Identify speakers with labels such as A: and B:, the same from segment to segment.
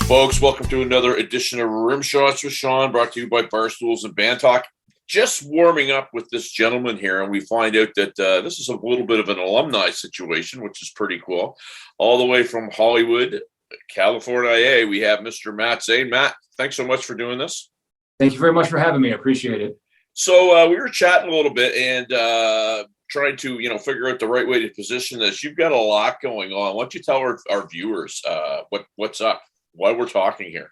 A: Folks, welcome to another edition of Rimshots with Sean, brought to you by Barstools and Bandtalk. Just warming up with this gentleman here, and we find out that this is a little bit of an alumni situation, which is pretty cool. All the way from Hollywood, California, we have Mr. Matt Zane. Matt, thanks so much for doing this.
B: Thank you very much for having me. I appreciate it.
A: So we were chatting a little bit and trying to, figure out the right way to position this. You've got a lot going on. Why don't you tell our viewers what's up? Why we're talking here?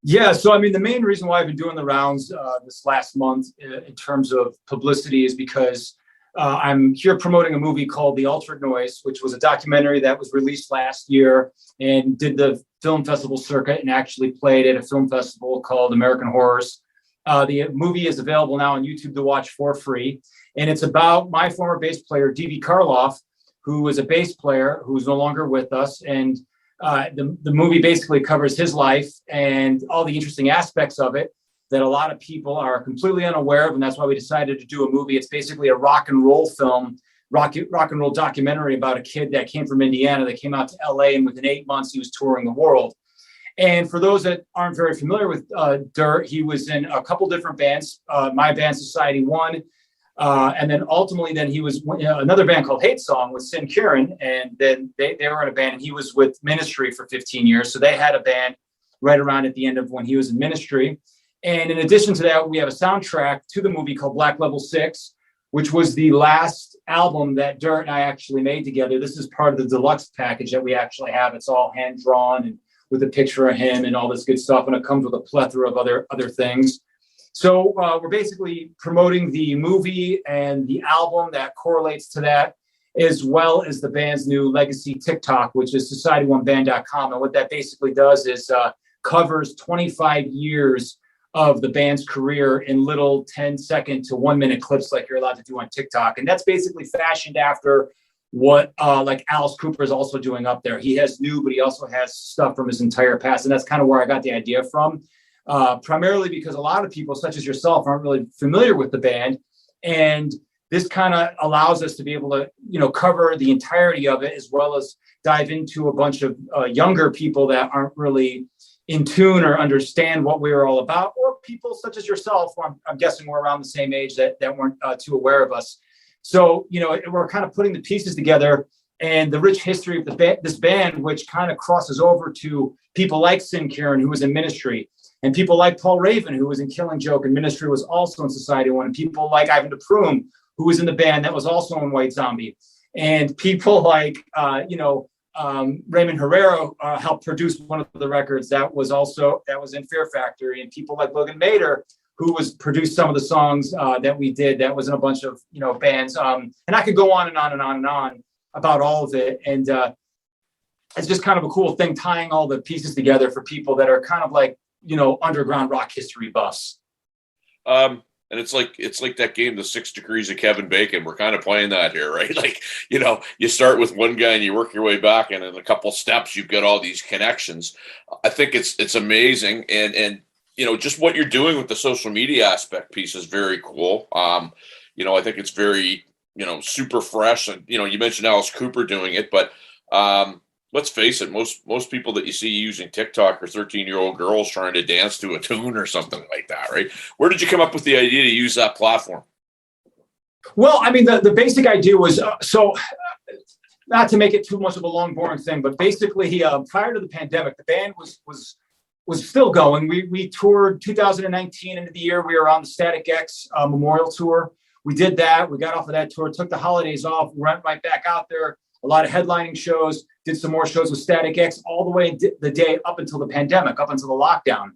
B: Yeah, so I mean, the main reason why I've been doing the rounds this last month in terms of publicity is because I'm here promoting a movie called The Altered Noise, which was a documentary that was released last year and did the film festival circuit and actually played at a film festival called American Horrors. The movie is available now on YouTube to watch for free, and it's about my former bass player, D.V. Karloff, who was a bass player who's no longer with us, and the movie basically covers his life and all the interesting aspects of it that a lot of people are completely unaware of, and that's why we decided to do a movie. It's basically a rock and roll film, rock and roll documentary about a kid that came from Indiana that came out to LA, and within 8 months he was touring the world. And for those that aren't very familiar with Dirt, he was in a couple different bands, my band Society One, and then ultimately then he was in another band called Hate Song with Sin Kieran, and then they were in a band, and he was with Ministry for 15 years. So they had a band right around at the end of when he was in Ministry. And in addition to that, we have a soundtrack to the movie called Black Level 6, which was the last album that Dirt and I actually made together. This is part of the deluxe package that we actually have. It's all hand-drawn and with a picture of him and all this good stuff, and it comes with a plethora of other things. So we're basically promoting the movie and the album that correlates to that, as well as the band's new legacy TikTok, which is societyoneBand.com. And what that basically does is covers 25 years of the band's career in little 10-second to 1-minute clips like you're allowed to do on TikTok. And that's basically fashioned after what like Alice Cooper is also doing up there. He has new, but he also has stuff from his entire past. And that's kind of where I got the idea from. Primarily because a lot of people, such as yourself, aren't really familiar with the band. And this kind of allows us to be able to, cover the entirety of it, as well as dive into a bunch of younger people that aren't really in tune or understand what we were all about, or people such as yourself, who I'm guessing we're around the same age that weren't too aware of us. So, we're kind of putting the pieces together, and the rich history of this band, which kind of crosses over to people like Sin Kieran, who was in Ministry, and people like Paul Raven, who was in Killing Joke, and Ministry was also in Society One, and people like Ivan DePrume, who was in the band that was also in White Zombie, and people like, Raymond Herrera helped produce one of the records that was in Fear Factory, and people like Logan Mader, who was produced some of the songs that we did that was in a bunch of, bands. And I could go on and on and on and on about all of it. And it's just kind of a cool thing, tying all the pieces together for people that are kind of like, underground rock history buffs.
A: And it's like that game, The 6 Degrees of Kevin Bacon. We're kind of playing that here, right? Like, you start with one guy and you work your way back, and in a couple steps, you've got all these connections. I think it's amazing. And just what you're doing with the social media aspect piece is very cool. I think it's very, super fresh. And, you mentioned Alice Cooper doing it, but let's face it, most people that you see using TikTok are 13-year-old girls trying to dance to a tune or something like that, right? Where did you come up with the idea to use that platform?
B: Well, I mean, the basic idea was, not to make it too much of a long, boring thing, but basically prior to the pandemic, the band was still going. We toured 2019 into the year. We were on the Static X Memorial Tour. We did that. We got off of that tour, took the holidays off, went right back out there. A lot of headlining shows, did some more shows with Static X all the way the day up until the pandemic, up until the lockdown.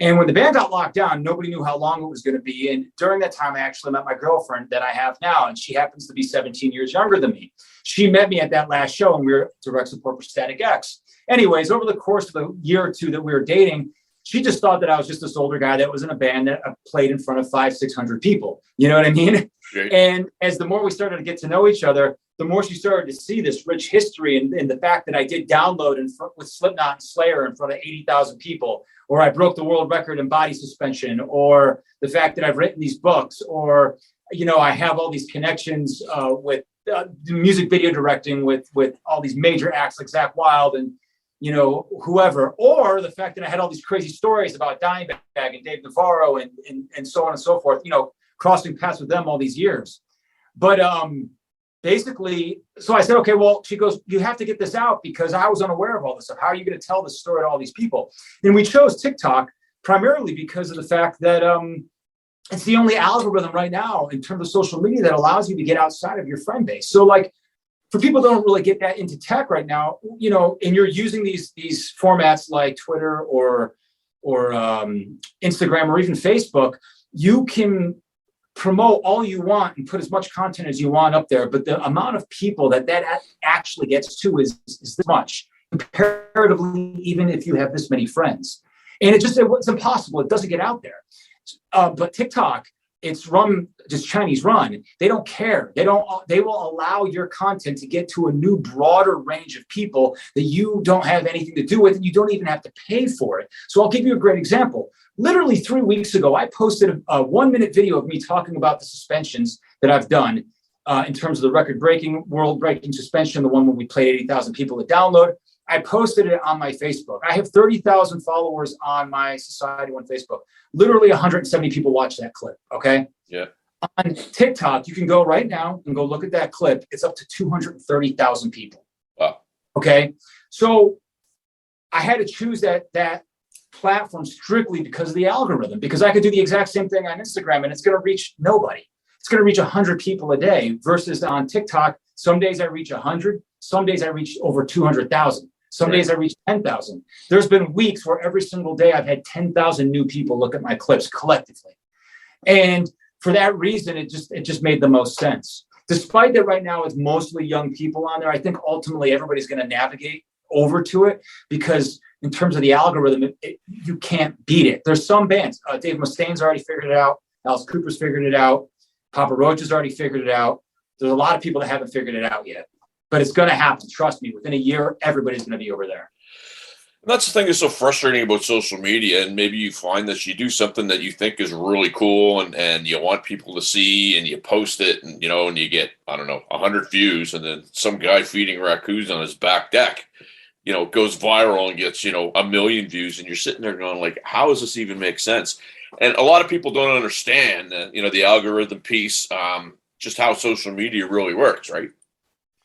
B: And when the band got locked down, nobody knew how long it was going to be. And during that time, I actually met my girlfriend that I have now, and she happens to be 17 years younger than me. She met me at that last show, and we were direct support for Static X. Anyways, over the course of a year or two that we were dating, she just thought that I was just this older guy that was in a band that played in front of 500-600 people. You know what I mean?
A: Right.
B: And as the more we started to get to know each other, the more she started to see this rich history and the fact that I did download with Slipknot and Slayer in front of 80,000 people, or I broke the world record in body suspension, or the fact that I've written these books, or, I have all these connections with music video directing with all these major acts like Zakk Wylde and whoever, or the fact that I had all these crazy stories about Dimebag and Dave Navarro and so on and so forth, crossing paths with them all these years. But basically, so I said, okay, well, she goes, you have to get this out because I was unaware of all this stuff. How are you going to tell this story to all these people? And we chose TikTok primarily because of the fact that it's the only algorithm right now in terms of social media that allows you to get outside of your friend base. So like, for people who don't really get that into tech right now, and you're using these formats like Twitter or Instagram or even Facebook, you can promote all you want and put as much content as you want up there. But the amount of people that actually gets to is this much comparatively, even if you have this many friends. And it's impossible. It doesn't get out there. But TikTok, it's just Chinese run. They don't care. They will allow your content to get to a new, broader range of people that you don't have anything to do with, and you don't even have to pay for it. So I'll give you a great example. Literally 3 weeks ago, I posted a 1-minute video of me talking about the suspensions that I've done in terms of the record-breaking, world-breaking suspension, the one when we played 80,000 people to download. I posted it on my Facebook. I have 30,000 followers on my Society One Facebook. Literally 170 people watch that clip, okay?
A: Yeah.
B: On TikTok, you can go right now and go look at that clip. It's up to 230,000 people.
A: Wow.
B: Okay? So I had to choose that platform strictly because of the algorithm, because I could do the exact same thing on Instagram and it's going to reach nobody. It's going to reach 100 people a day versus on TikTok. Some days I reach 100. Some days I reach over 200,000. Some days I reach 10,000. There's been weeks where every single day I've had 10,000 new people look at my clips collectively. And for that reason, it just made the most sense. Despite that right now it's mostly young people on there, I think ultimately everybody's going to navigate over to it because in terms of the algorithm, you can't beat it. There's some bands. Dave Mustaine's already figured it out. Alice Cooper's figured it out. Papa Roach has already figured it out. There's a lot of people that haven't figured it out yet. But it's going to happen. Trust me. Within a year, everybody's going to be over there.
A: And that's the thing that's so frustrating about social media. And maybe you find that you do something that you think is really cool and you want people to see and you post it and, and you get, 100 views. And then some guy feeding raccoons on his back deck, goes viral and gets, 1 million views. And you're sitting there going like, how does this even make sense? And a lot of people don't understand, the algorithm piece, just how social media really works, right?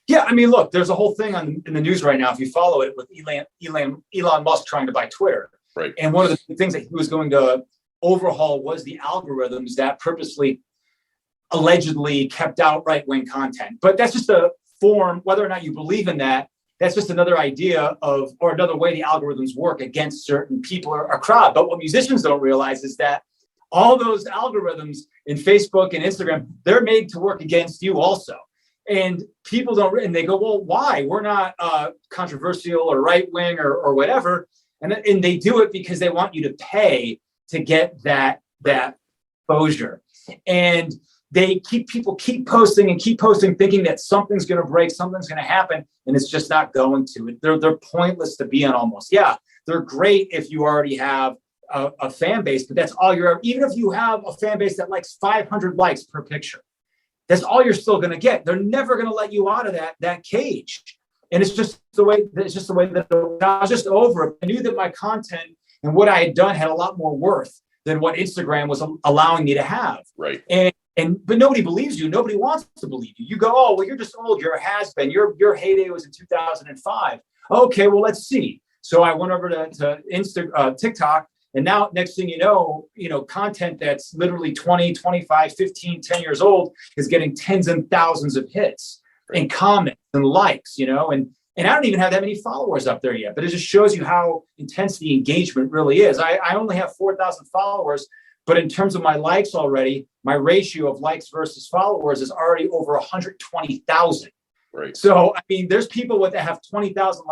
B: Yeah, I mean, look, there's a whole thing in the news right now, if you follow it, with Elon Musk trying to buy Twitter.
A: Right.
B: And one of the things that he was going to overhaul was the algorithms that purposely, allegedly kept out right-wing content. But that's just a form, whether or not you believe in that, that's just another idea or another way the algorithms work against certain people or crowd. But what musicians don't realize is that all those algorithms in Facebook and Instagram, they're made to work against you also. And people don't, and they go, well, why? We're not controversial or right wing or whatever. And they do it because they want you to pay to get that exposure. And people keep posting, thinking that something's going to break, something's going to happen, and it's just not going to. They're pointless to be on almost. Yeah, they're great if you already have a fan base, but that's all you're. Even if you have a fan base that likes 500 likes per picture. That's all you're still going to get. They're never going to let you out of that cage. And it's just the way that I was just over it. I knew that my content and what I had done had a lot more worth than what Instagram was allowing me to have.
A: Right.
B: But nobody believes you. Nobody wants to believe you. You go, oh, well, you're just old. You're a has-been. Your heyday was in 2005. Okay, well, let's see. So I went over to TikTok. And now, next thing you know, content that's literally 20, 25, 15, 10 years old is getting tens and thousands of hits and comments and likes, and I don't even have that many followers up there yet, but it just shows you how intense the engagement really is. I only have 4,000 followers, but in terms of my likes already, my ratio of likes versus followers is already over 120,000.
A: Right.
B: So, I mean, there's people that have 20,000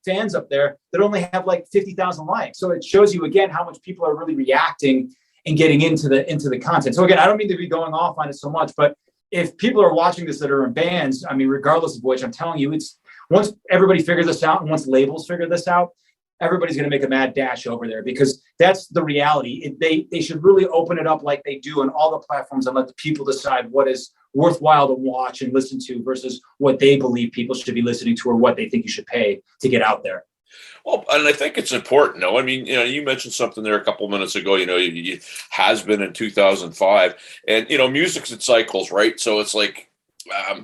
B: fans up there that only have like 50,000 likes. So it shows you again how much people are really reacting and getting into the content. So again, I don't mean to be going off on it so much, but if people are watching this that are in bands, I mean, regardless of which, I'm telling you, it's once everybody figures this out and once labels figure this out, everybody's going to make a mad dash over there because that's the reality. They should really open it up like they do on all the platforms and let the people decide what is worthwhile to watch and listen to versus what they believe people should be listening to or what they think you should pay to get out there.
A: Well, and I think it's important. No, I mean, you mentioned something there a couple minutes ago. You has been in 2005, and music's in cycles, right? So it's like,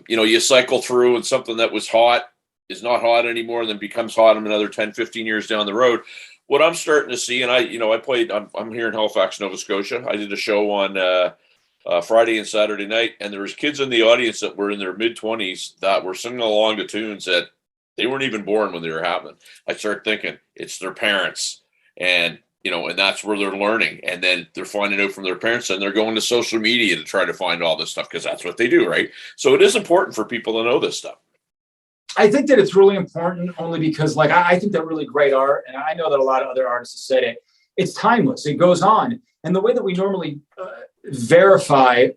A: you cycle through, and something that was hot is not hot anymore, and then becomes hot in another 10, 15 years down the road. What I'm starting to see, and I played. I'm here in Halifax, Nova Scotia. I did a show on Friday and Saturday night, and there was kids in the audience that were in their mid-20s that were singing along to tunes that they weren't even born when they were happening. I started thinking it's their parents, and and that's where they're learning, and then they're finding out from their parents, and they're going to social media to try to find all this stuff because that's what they do, right? So it is important for people to know this stuff.
B: I think that it's really important only because, like, I think that really great art, and I know that a lot of other artists have said it, it's timeless. It goes on. And the way that we normally verify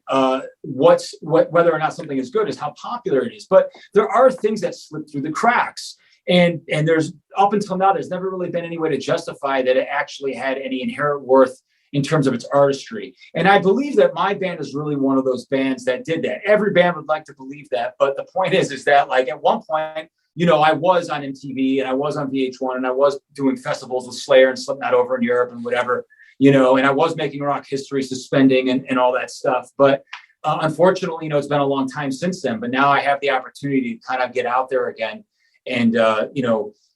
B: whether or not something is good is how popular it is. But there are things that slip through the cracks. And there's, up until now, there's never really been any way to justify that it actually had any inherent worth in terms of its artistry. And I believe that my band is really one of those bands that did that. Every band would like to believe that. But the point is that, like, at one point, I was on MTV and I was on VH1 and I was doing festivals with Slayer and Slipknot over in Europe and whatever, and I was making rock history suspending and all that stuff. But unfortunately, it's been a long time since then. But now I have the opportunity to kind of get out there again and,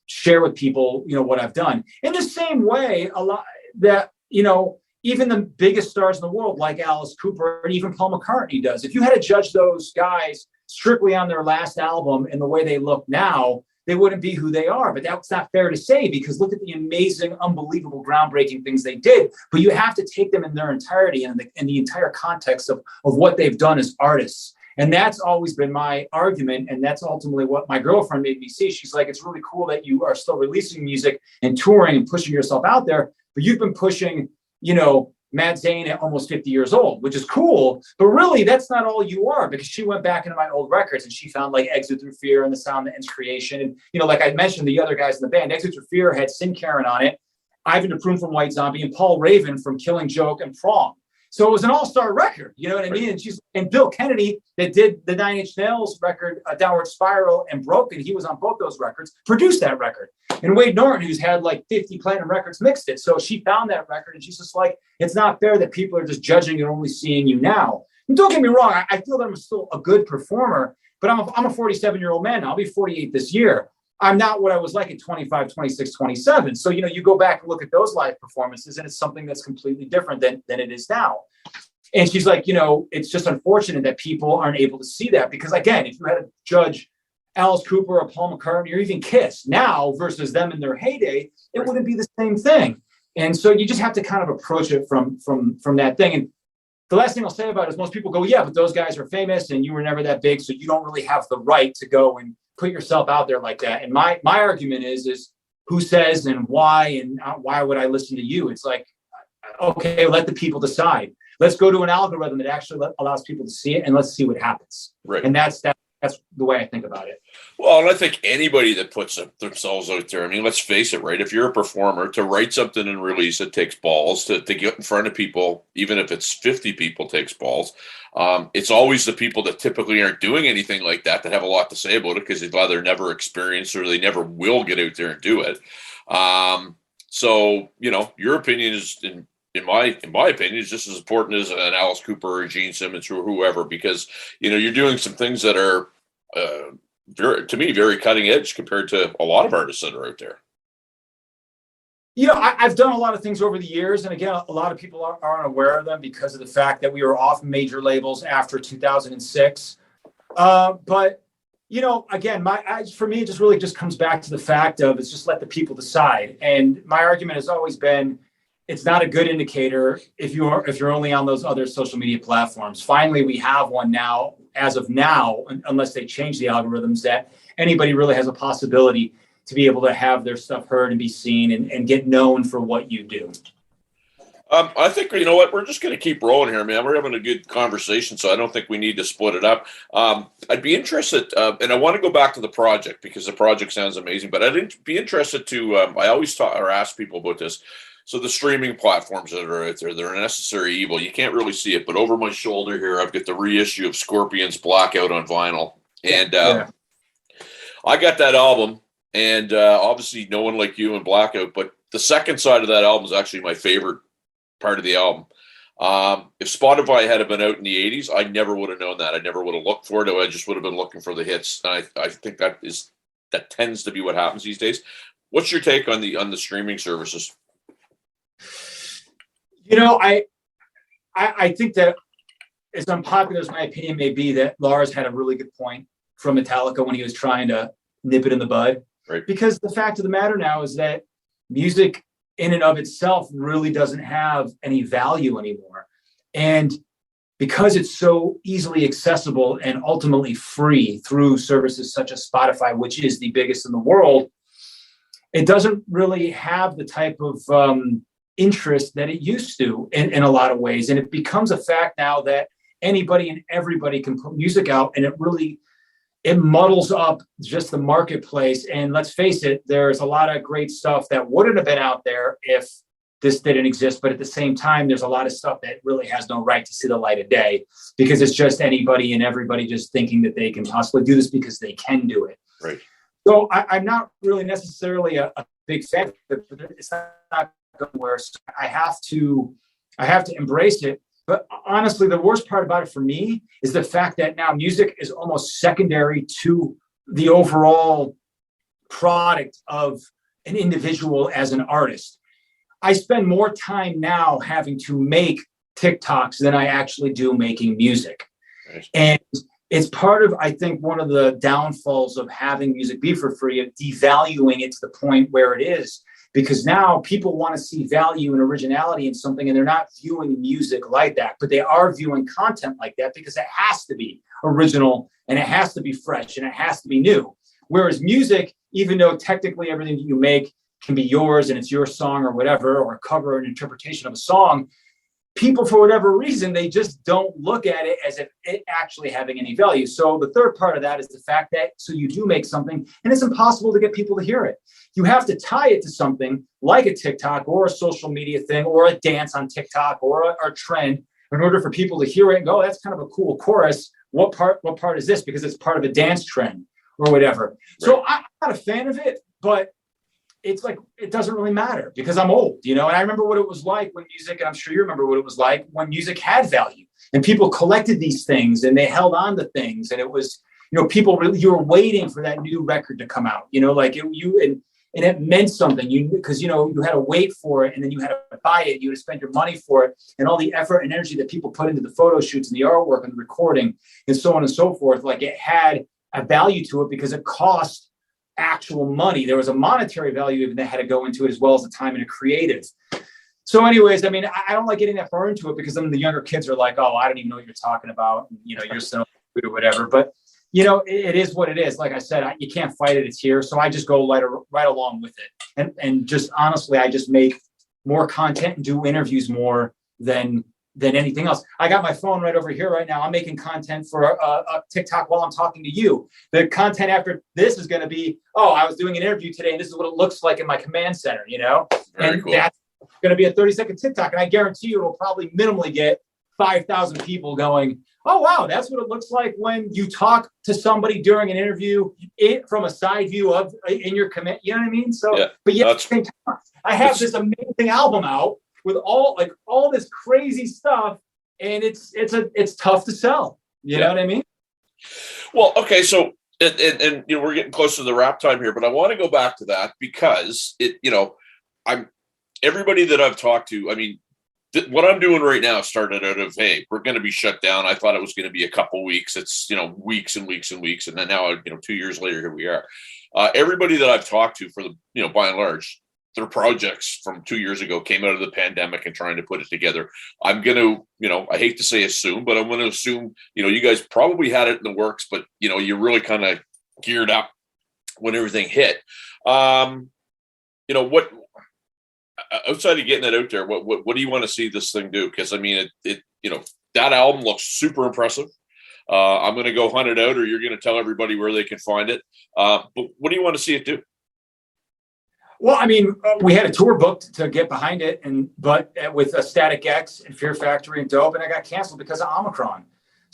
B: share with people, what I've done. In the same way, a lot that, even the biggest stars in the world, like Alice Cooper and even Paul McCartney does. If you had to judge those guys strictly on their last album and the way they look now, they wouldn't be who they are. But that's not fair to say, because look at the amazing, unbelievable, groundbreaking things they did. But you have to take them in their entirety and the entire context of what they've done as artists. And that's always been my argument. And that's ultimately what my girlfriend made me see. She's like, it's really cool that you are still releasing music and touring and pushing yourself out there. But you've been pushing, Matt Zane at almost 50 years old, which is cool. But really, that's not all you are, because she went back into my old records and she found like Exit Through Fear and The Sound That Ends Creation. And, like I mentioned, the other guys in the band, Exit Through Fear had Sin Karen on it, Ivan DePrume from White Zombie, and Paul Raven from Killing Joke and Prom. So it was an all-star record, you know what I mean? And Bill Kennedy, that did the Nine Inch Nails record, Downward Spiral and Broken, he was on both those records, produced that record. And Wade Norton, who's had like 50 platinum records, mixed it. So she found that record and she's just like, it's not fair that people are just judging and only seeing you now. And don't get me wrong, I feel that I'm still a good performer, but I'm a 47-year-old man now. I'll be 48 this year. I'm not what I was like at 25, 26, 27. So, you go back and look at those live performances and it's something that's completely different than it is now. And she's like, it's just unfortunate that people aren't able to see that, because again, if you had to judge Alice Cooper or Paul McCartney or even Kiss now versus them in their heyday, it wouldn't be the same thing. And so you just have to kind of approach it from that thing. And the last thing I'll say about it is most people go, yeah, but those guys are famous and you were never that big, so you don't really have the right to go and put yourself out there like that. And my argument is who says and why would I listen to you? It's like, okay, let the people decide. Let's go to an algorithm that actually allows people to see it, and let's see what happens.
A: Right.
B: And that's the way I think about it.
A: Well, and I think anybody that puts themselves out there, I mean, let's face it, right? If you're a performer, to write something and release it takes balls. To get in front of people, even if it's 50 people, takes balls. It's always the people that typically aren't doing anything like that have a lot to say about it, because they've either never experienced or they never will get out there and do it. So, your opinion is, in my opinion, is just as important as an Alice Cooper or Gene Simmons or whoever, because, you're doing some things that are, very cutting edge compared to a lot of artists that are out there.
B: I've done a lot of things over the years. And again, a lot of people aren't aware of them because of the fact that we were off major labels after 2006. But, again, for me, it just really just comes back to the fact of, it's just let the people decide. And my argument has always been, it's not a good indicator if you're only on those other social media platforms. Finally, we have one now, as of now, unless they change the algorithms, that anybody really has a possibility to be able to have their stuff heard and be seen and get known for what you do.
A: I think, you know what, we're just going to keep rolling here, man. We're having a good conversation, so I don't think we need to split it up. I'd be interested, and I want to go back to the project, because the project sounds amazing, but I'd be interested to, I always ask people about this. So the streaming platforms that are out there, they're a necessary evil. You can't really see it, but over my shoulder here, I've got the reissue of Scorpions Blackout on vinyl. And I got that album and obviously no one like you and Blackout. But the second side of that album is actually my favorite part of the album. If Spotify had been out in the 80s, I never would have known that. I never would have looked for it. I just would have been looking for the hits. And I think that tends to be what happens these days. What's your take on the streaming services?
B: I think that, as unpopular as my opinion may be, that Lars had a really good point from Metallica when he was trying to nip it in the bud.
A: Right.
B: Because the fact of the matter now is that music in and of itself really doesn't have any value anymore. And because it's so easily accessible and ultimately free through services such as Spotify, which is the biggest in the world, it doesn't really have the type of interest that it used to in a lot of ways. And it becomes a fact now that anybody and everybody can put music out, and it muddles up just the marketplace. And let's face it, there's a lot of great stuff that wouldn't have been out there if this didn't exist. But at the same time, there's a lot of stuff that really has no right to see the light of day, because it's just anybody and everybody just thinking that they can possibly do this because they can do it.
A: Right.
B: So I'm not really necessarily a big fan of it, but it's not going where I have to embrace it. But honestly, the worst part about it for me is the fact that now music is almost secondary to the overall product of an individual as an artist. I spend more time now having to make TikToks than I actually do making music. Nice. And it's part of, I think, one of the downfalls of having music be for free, of devaluing it to the point where it is. Because now people want to see value and originality in something, and they're not viewing music like that, but they are viewing content like that because it has to be original and it has to be fresh and it has to be new. Whereas music, even though technically everything that you make can be yours and it's your song or whatever, or a cover or an interpretation of a song, people, for whatever reason, they just don't look at it as if it actually having any value. So the third part of that is the fact that, so you do make something and it's impossible to get people to hear it. You have to tie it to something like a TikTok or a social media thing or a dance on TikTok or a trend in order for people to hear it and go, oh, that's kind of a cool chorus. What part is this? Because it's part of a dance trend or whatever. Right. So I'm not a fan of it, but it's like, it doesn't really matter because I'm old, and I remember what it was like when music, and I'm sure you remember what it was like when music had value and people collected these things and they held on to things. And it was, people really, you were waiting for that new record to come out, and it meant something, because, you had to wait for it and then you had to buy it. You had to spend your money for it, and all the effort and energy that people put into the photo shoots and the artwork and the recording and so on and so forth. Like, it had a value to it because it cost actual money. There was a monetary value even that had to go into it, as well as the time and a creative. So anyways, I mean, I don't like getting that far into it because then the younger kids are like, oh, I don't even know what you're talking about. And, you're so good or whatever. But, it is what it is. Like I said, you can't fight it. It's here. So I just go right along with it. And just honestly, I just make more content and do interviews more than anything else. I got my phone right over here right now. I'm making content for a TikTok while I'm talking to you. The content after this is going to be, oh, I was doing an interview today and this is what it looks like in my command center,
A: Very
B: and
A: cool.
B: That's going to be a 30-second TikTok. And I guarantee you it'll probably minimally get 5,000 people going, oh, wow, that's what it looks like when you talk to somebody during an interview from a side view of in your command. You know what I mean? So, yeah, but yeah, at the same time, I have this amazing album out with all this crazy stuff, and it's tough to sell. You know what I mean?
A: Well, okay, so and we're getting close to the wrap time here, but I want to go back to that because everybody that I've talked to, I mean, what I'm doing right now started out of, hey, we're going to be shut down. I thought it was going to be a couple weeks. It's weeks and weeks and weeks, and then now 2 years later, here we are. Everybody that I've talked to, for the by and large, their projects from 2 years ago came out of the pandemic and trying to put it together. I'm going to, I hate to say assume, but I'm going to assume, you guys probably had it in the works, but, you really kind of geared up when everything hit. What, outside of getting it out there, what do you want to see this thing do? Because, I mean, that album looks super impressive. I'm going to go hunt it out, or you're going to tell everybody where they can find it. But what do you want to see it do?
B: Well, I mean, we had a tour booked to get behind it, but with Static X and Fear Factory and Dope, and I got canceled because of Omicron.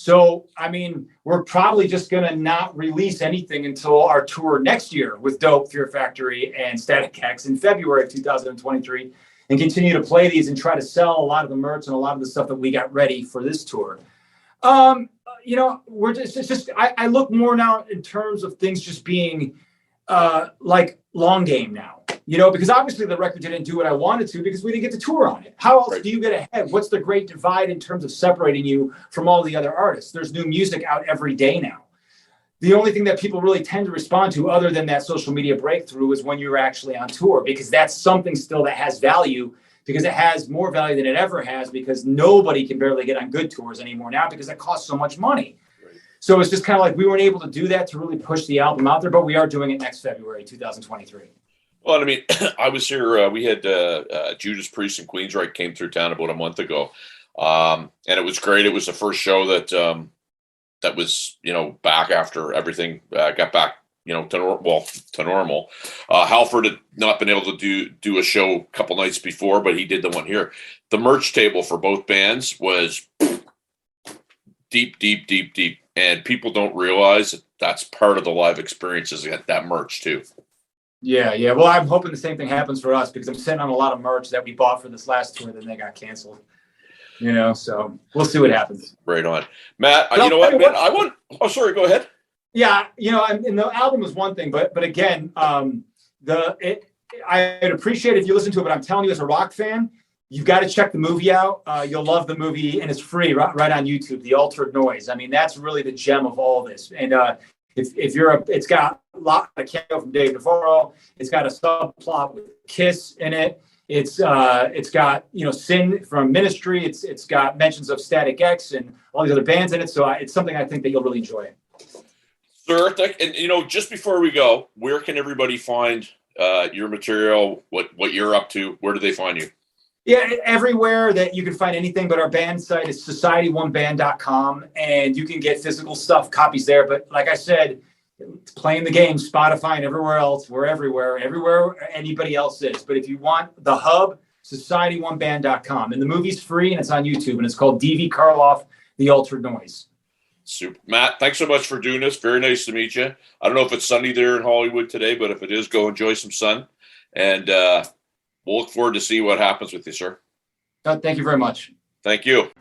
B: So, I mean, we're probably just going to not release anything until our tour next year with Dope, Fear Factory, and Static X in February of 2023, and continue to play these and try to sell a lot of the merch and a lot of the stuff that we got ready for this tour. We're I look more now in terms of things just being like long game now, because obviously the record didn't do what I wanted to because we didn't get to tour on it. How else do you get ahead? What's the great divide in terms of separating you from all the other artists? There's new music out every day now. The only thing that people really tend to respond to other than that social media breakthrough is when you're actually on tour, because that's something still that has value, because it has more value than it ever has, because nobody can barely get on good tours anymore now because it costs so much money. So it's just kind of like we weren't able to do that to really push the album out there, but we are doing it next February, 2023.
A: Well, I mean, I was here. We had Judas Priest and Queensryche came through town about a month ago, and it was great. It was the first show that was back after everything got back to normal. Halford had not been able to do a show a couple nights before, but he did the one here. The merch table for both bands was deep, and people don't realize that's part of the live experiences. That merch too. Yeah.
B: Well, I'm hoping the same thing happens for us because I'm sitting on a lot of merch that we bought for this last tour, then they got canceled. So we'll see what happens.
A: Right on, Matt. You know what, man? I want. Oh, sorry. Go ahead.
B: Yeah, and the album was one thing, but again, I'd appreciate if you listen to it. But I'm telling you, as a rock fan, you've got to check the movie out. You'll love the movie, and it's free right on YouTube. The Altered Noise. I mean, that's really the gem of all this. And if you're it's got a lot of cameo from Dave Navarro. It's got a subplot with Kiss in it. It's got Sin from Ministry. It's got mentions of Static X and all these other bands in it. So it's something I think that you'll really enjoy.
A: Sir, and just before we go, where can everybody find your material? What you're up to? Where do they find you?
B: Yeah, everywhere that you can find anything, but our band site is society1band.com, and you can get physical stuff, copies there. But like I said, playing the game, Spotify and everywhere else, we're everywhere anybody else is. But if you want the hub, society1band.com, and the movie's free and it's on YouTube, and it's called D.V. Karloff, The Altered Noise.
A: Super. Matt, thanks so much for doing this. Very nice to meet you. I don't know if it's sunny there in Hollywood today, but if it is, go enjoy some sun. And we'll look forward to see what happens with you, sir.
B: Thank you very much.
A: Thank you.